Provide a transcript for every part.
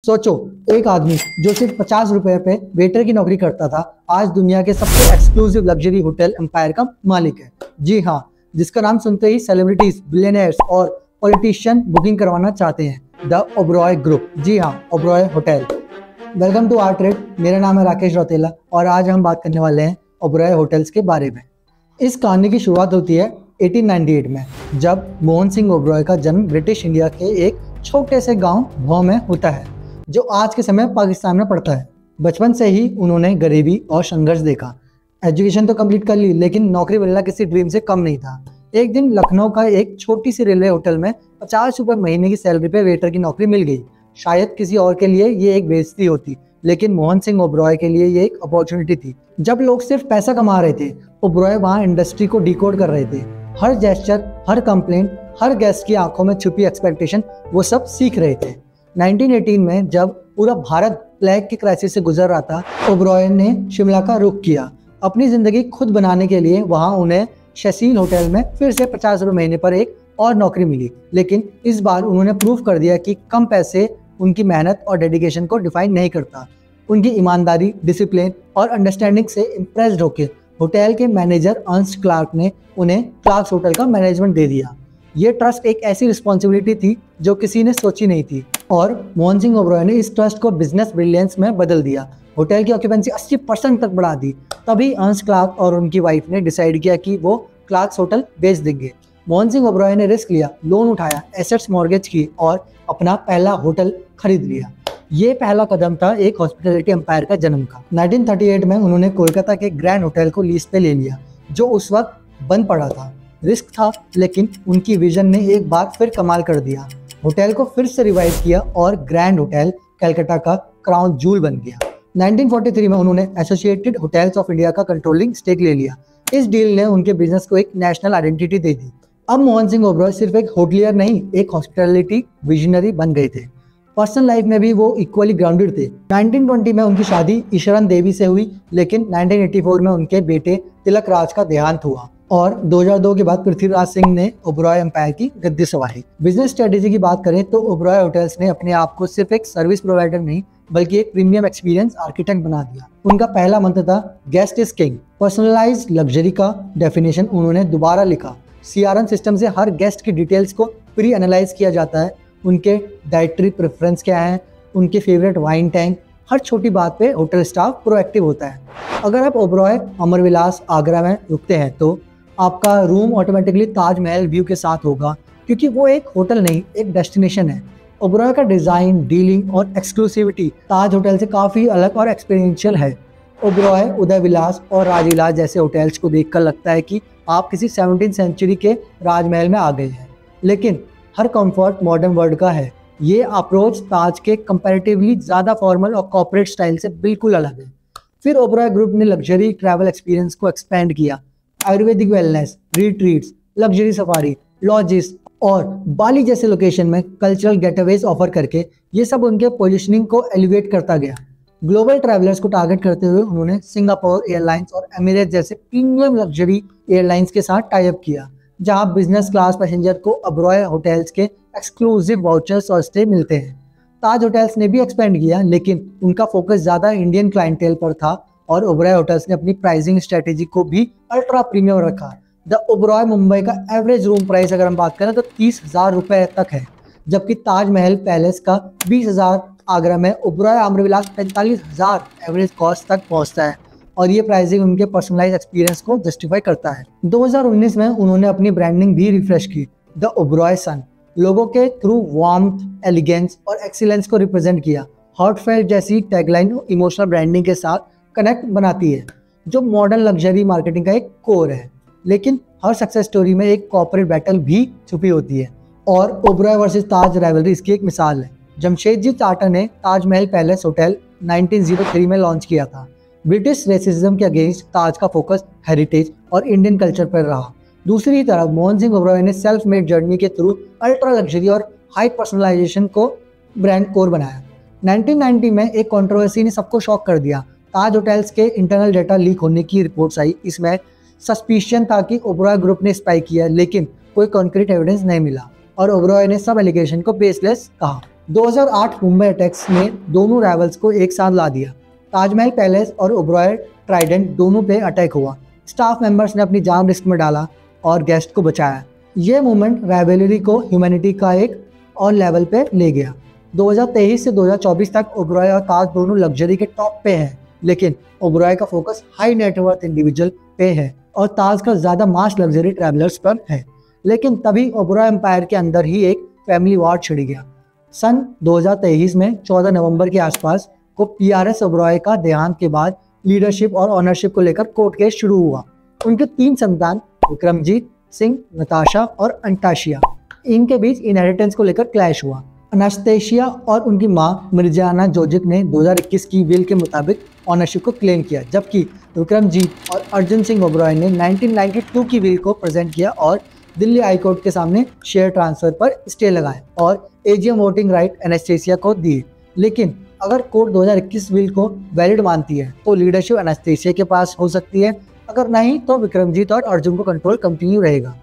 सोचो, एक आदमी जो सिर्फ 50 रुपए पे वेटर की नौकरी करता था, आज दुनिया के सबसे एक्सक्लूसिव लग्जरी होटल एम्पायर का मालिक है। जी हाँ, जिसका नाम सुनते ही सेलिब्रिटीज, बिलियनियर्स और पॉलिटिशियन बुकिंग करवाना चाहते हैं, द ओबरॉय ग्रुप। जी हाँ, Oberoi hotel. Welcome to our trade. मेरा नाम है राकेश रौतेला और आज हम बात करने वाले हैं ओबरॉय होटल्स के बारे में। इस कहानी की शुरुआत होती है 1898 में, जब मोहन सिंह ओबरॉय का जन्म ब्रिटिश इंडिया के एक छोटे से गांव भौ में होता है, जो आज के समय पाकिस्तान में पड़ता है। बचपन से ही उन्होंने गरीबी और संघर्ष देखा। एजुकेशन तो कंप्लीट कर ली, लेकिन नौकरी मिलना किसी ड्रीम से कम नहीं था। एक दिन लखनऊ का एक छोटी सी रेलवे होटल में 50 रुपये महीने की सैलरी पे वेटर की नौकरी मिल गई। शायद किसी और के लिए ये एक बेइज्जती होती, लेकिन मोहन सिंह ओबरॉय के लिए ये एक अपॉर्चुनिटी थी। जब लोग सिर्फ पैसा कमा रहे थे, ओबरॉय वहाँ इंडस्ट्री को डिकोड कर रहे थे। हर जेस्चर, हर कंप्लेंट, हर गेस्ट की आंखों में छुपी एक्सपेक्टेशन, वो सब सीख रहे थे। 1918 में जब पूरा भारत प्लेग के क्राइसिस से गुजर रहा था, ओबरॉय ने शिमला का रुख किया। अपनी जिंदगी खुद बनाने के लिए वहाँ उन्हें शसील होटल में फिर से 50 रुपये महीने पर एक और नौकरी मिली। लेकिन इस बार उन्होंने प्रूव कर दिया कि कम पैसे उनकी मेहनत और डेडिकेशन को डिफाइन नहीं करता। उनकी ईमानदारी, डिसिप्लिन और अंडरस्टैंडिंग से इम्प्रेस्ड होकर होटल के मैनेजर अर्नस्ट क्लार्क ने उन्हें क्लार्क्स होटल का मैनेजमेंट दे दिया। ये ट्रस्ट एक ऐसी रिस्पॉन्सिबिलिटी थी जो किसी ने सोची नहीं थी, और मोहन सिंह ओबरॉय ने इस ट्रस्ट को बिजनेस ब्रिलियंस में बदल दिया। होटल की ऑक्यूपेंसी 80% तक बढ़ा दी। तभी अर्नस्ट क्लार्क और उनकी वाइफ ने डिसाइड किया कि वो क्लार्क्स होटल बेच देंगे। मोहन सिंह ओबरॉय ने रिस्क लिया, लोन उठाया, एसेट्स मॉर्गेज की और अपना पहला होटल खरीद लिया। ये पहला कदम था एक हॉस्पिटैलिटी एम्पायर का जन्म का। 1938 में उन्होंने कोलकाता के ग्रैंड होटल को लीज पे ले लिया, जो उस वक्त बंद पड़ा था। रिस्क था, लेकिन उनकी विजन ने एक बार फिर कमाल कर दिया। होटल को फिर से रिवाइव किया और ग्रैंड होटल कलकत्ता का क्राउन जूल बन गया। 1943 में उन्होंने एसोसिएटेड होटल्स ऑफ इंडिया का कंट्रोलिंग स्टेक ले लिया। इस डील ने उनके बिजनेस को एक नेशनल आइडेंटिटी दे दी। अब मोहन सिंह ओबरॉय सिर्फ एक होटलियर नहीं, एक हॉस्पिटैलिटी विजनरी बन गए थे। पर्सनल लाइफ में भी वो इक्वली ग्राउंडेड थे। 1920 में उनकी शादी ईशरन देवी से हुई, लेकिन 1984 में उनके बेटे तिलक राज का देहांत हुआ और 2002 के बाद पृथ्वीराज सिंह ने ओबरॉय एम्पायर की गद्दी संभाली। बिजनेस स्ट्रेटेजी की बात करें तो ओबरॉय होटल्स ने अपने आप को सिर्फ एक सर्विस प्रोवाइडर नहीं, बल्कि एक प्रीमियम एक्सपीरियंस आर्किटेक्ट बना दिया। उनका पहला मंत्र था guest is king. Personalised luxury का डेफिनेशन उन्होंने दोबारा लिखा। CRM सिस्टम से हर गेस्ट की डिटेल्स को प्री एनालाइज किया जाता है। उनके डाइटरी प्रेफरेंस क्या है, उनके फेवरेट वाइन टैंक, हर छोटी बात पे होटल स्टाफ प्रोएक्टिव होता है। अगर आप ओबरॉय अमरविलास आगरा में रुकते हैं तो आपका रूम ऑटोमेटिकली ताजमहल व्यू के साथ होगा, क्योंकि वो एक होटल नहीं, एक डेस्टिनेशन है। ओबरॉय का डिज़ाइन, डीलिंग और एक्सक्लूसिविटी ताज होटल से काफ़ी अलग और एक्सपीरियंशियल है। ओबरॉय, उदय विलास और राजविलास जैसे होटल्स को देखकर लगता है कि आप किसी 17वीं सेंचुरी के राजमहल में आ गए हैं, लेकिन हर कंफर्ट मॉडर्न वर्ल्ड का है। ये अप्रोच ताज के कंपैरेटिवली ज़्यादा फॉर्मल और कॉर्पोरेट स्टाइल से बिल्कुल अलग है। फिर ओबरॉय ग्रुप ने लग्जरी ट्रैवल एक्सपीरियंस को एक्सपेंड किया। Ayurvedic wellness, retreats, luxury safari, lodges और बाली जैसे लोकेशन में कल्चरल गेटअवेज ऑफर करके ये सब उनके पोजीशनिंग को एलिवेट करता गया। ग्लोबल ट्रैवलर्स को टारगेट करते हुए उन्होंने सिंगापुर एयरलाइंस और एमिरेट्स जैसे प्रीमियम लग्जरी एयरलाइंस के साथ टाई अप किया, जहां बिजनेस क्लास पैसेंजर को ओबरॉय होटल्स के एक्सक्लूसिव वाउचर्स और स्टे मिलते हैं। ताज होटल्स ने भी एक्सपेंड किया, लेकिन उनका फोकस ज़्यादा इंडियन क्लाइंटेल पर था और ओबरॉय होटल्स ने अपनी प्राइसिंग स्ट्रेटेजी को भी अल्ट्रा प्रीमियम रखा। द ओबरॉय मुंबई का एवरेज रूम प्राइस अगर हम बात करें तो 30,000 रुपये तक है, जबकि ताजमहल पैलेस का 20,000 आगरा में, ओबरॉय अमरविलास 45,000 एवरेज कॉस्ट तक पहुंचता है। और ये प्राइसिंग उनके पर्सनलाइज एक्सपीरियंस को जस्टिफाई करता है। 2019 में उन्होंने अपनी ब्रांडिंग भी रिफ्रेश की। द ओबरॉय सन लोगों के थ्रू वार्मथ, एलिगेंस और एक्सीलेंस को रिप्रेजेंट किया। हार्टफेल्ट जैसी टैगलाइन इमोशनल ब्रांडिंग के साथ कनेक्ट बनाती है, जो मॉडर्न लग्जरी मार्केटिंग का एक कोर है। लेकिन हर सक्सेस स्टोरी में एक कॉर्पोरेट बैटल भी छुपी होती है, और ओबरॉय वर्सेस ताज राइवलरी इसकी एक मिसाल है। जमशेदजी टाटा ने ताजमहल पैलेस होटल 1903 में लॉन्च किया था। ब्रिटिश रेसिज्म के अगेंस्ट ताज का फोकस हेरिटेज और इंडियन कल्चर पर रहा। दूसरी तरफ मोहन सिंह ओबरॉय ने सेल्फ मेड जर्नी के थ्रू अल्ट्रा लग्जरी और हाई पर्सनलाइजेशन को ब्रांड कोर बनाया। 1990 में एक कंट्रोवर्सी ने सबको शॉक कर दिया। ताज होटल्स के इंटरनल डेटा लीक होने की रिपोर्ट्स आई। इसमें सस्पिशन था कि ओबरॉय ग्रुप ने स्पाई किया, लेकिन कोई कॉन्क्रीट एविडेंस नहीं मिला और ओबरॉय ने सब एलिगेशन को बेसलेस कहा। 2008 मुंबई अटैक्स ने दोनों राइवल्स को एक साथ ला दिया। ताजमहल पैलेस और ओबरॉय ट्राइडेंट दोनों पे अटैक हुआ। स्टाफ मेंबर्स ने अपनी जान रिस्क में डाला और गेस्ट को बचाया। ये मोमेंट राइवलरी को ह्यूमैनिटी का एक और लेवल पे ले गया। 2023 से 2024 तक ओबरॉय और ताज दोनों लग्जरी के टॉप पे हैं, लेकिन ओबरॉय का फोकस हाई नेटवर्थ इंडिविजुअल पे है और ताज का ज्यादा मास लग्जरी ट्रैवलर्स पर है। लेकिन तभी ओबरॉय एम्पायर के अंदर ही एक फैमिली वॉर छिड़ गया। सन 2023 में 14 नवंबर के आसपास को PRS ओबरॉय का देहांत के बाद लीडरशिप और ऑनरशिप को लेकर कोर्ट केस शुरू हुआ। उनके 3 संतान विक्रमजीत सिंह, नताशा और अंटाशिया, इनके बीच इनहेरिटेंस को लेकर क्लैश हुआ। अनास्टेशिया और उनकी मां मिर्जाना जोजिक ने 2021 की विल के मुताबिक ऑनरशिप को क्लेम किया, जबकि विक्रमजीत और अर्जुन सिंह ओबरॉय ने 1992 की विल को प्रेजेंट किया और दिल्ली हाई कोर्ट के सामने शेयर ट्रांसफर पर स्टे लगाए और AGM वोटिंग राइट एनास्टेशिया को दिए। लेकिन अगर कोर्ट 2021 विल को वैलिड मानती है तो लीडरशिप एनास्टेशिया के पास हो सकती है, अगर नहीं तो विक्रमजीत और अर्जुन को कंट्रोल कंटिन्यू रहेगा।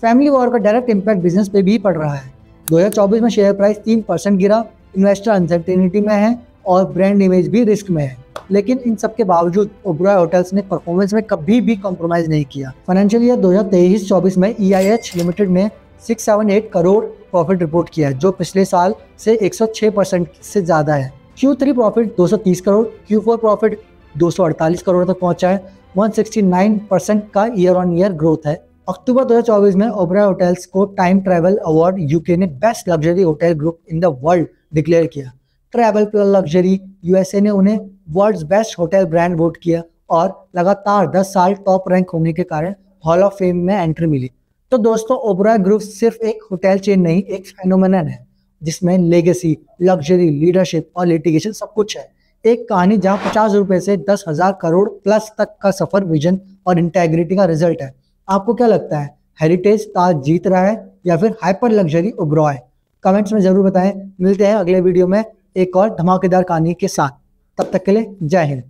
फैमिली वॉर का डायरेक्ट इम्पैक्ट बिजनेस पे भी पड़ रहा है। 2024 में शेयर प्राइस 3% गिरा, इन्वेस्टर अनसर्टेनिटी में है और ब्रांड इमेज भी रिस्क में है। लेकिन इन सब के बावजूद ओबरॉय होटल्स ने परफॉर्मेंस में कभी भी कॉम्प्रोमाइज नहीं किया। फाइनेंशियल ईयर 2023-24 में EIH लिमिटेड ने 678 करोड़ प्रॉफिट रिपोर्ट किया है, जो पिछले साल से 106% से ज्यादा है। Q3 profit 230 crore, Q4 profit 248 crore तक पहुंचा है। 169% का ईयर ऑन ईयर ग्रोथ है। अक्टूबर 2024 में ओबरॉय होटल्स को टाइम ट्रैवल अवार्ड UK ने best luxury hotel group in the world declare किया। ट्रैवल प्लस लग्जरी USA ने उन्हें world's best hotel brand vote किया और लगातार 10 साल टॉप रैंक होने के कारण हॉल ऑफ फेम में एंट्री मिली। तो दोस्तों, ओबरॉय ग्रुप सिर्फ एक होटल चेन नहीं, एक फेनोमेनन है जिसमें लेगेसी, लग्जरी, लीडरशिप और लिटिगेशन सब कुछ है। एक कहानी जहां 50 रुपए से 10,000 करोड़ प्लस तक का सफर, विजन और इंटेग्रिटी का रिजल्ट है। आपको क्या लगता है, हेरिटेज ताज जीत रहा है या फिर हाइपर लग्जरी ओबरॉय? कमेंट्स में जरूर बताएं। मिलते हैं अगले वीडियो में एक और धमाकेदार कहानी के साथ। तब तक के लिए जय हिंद।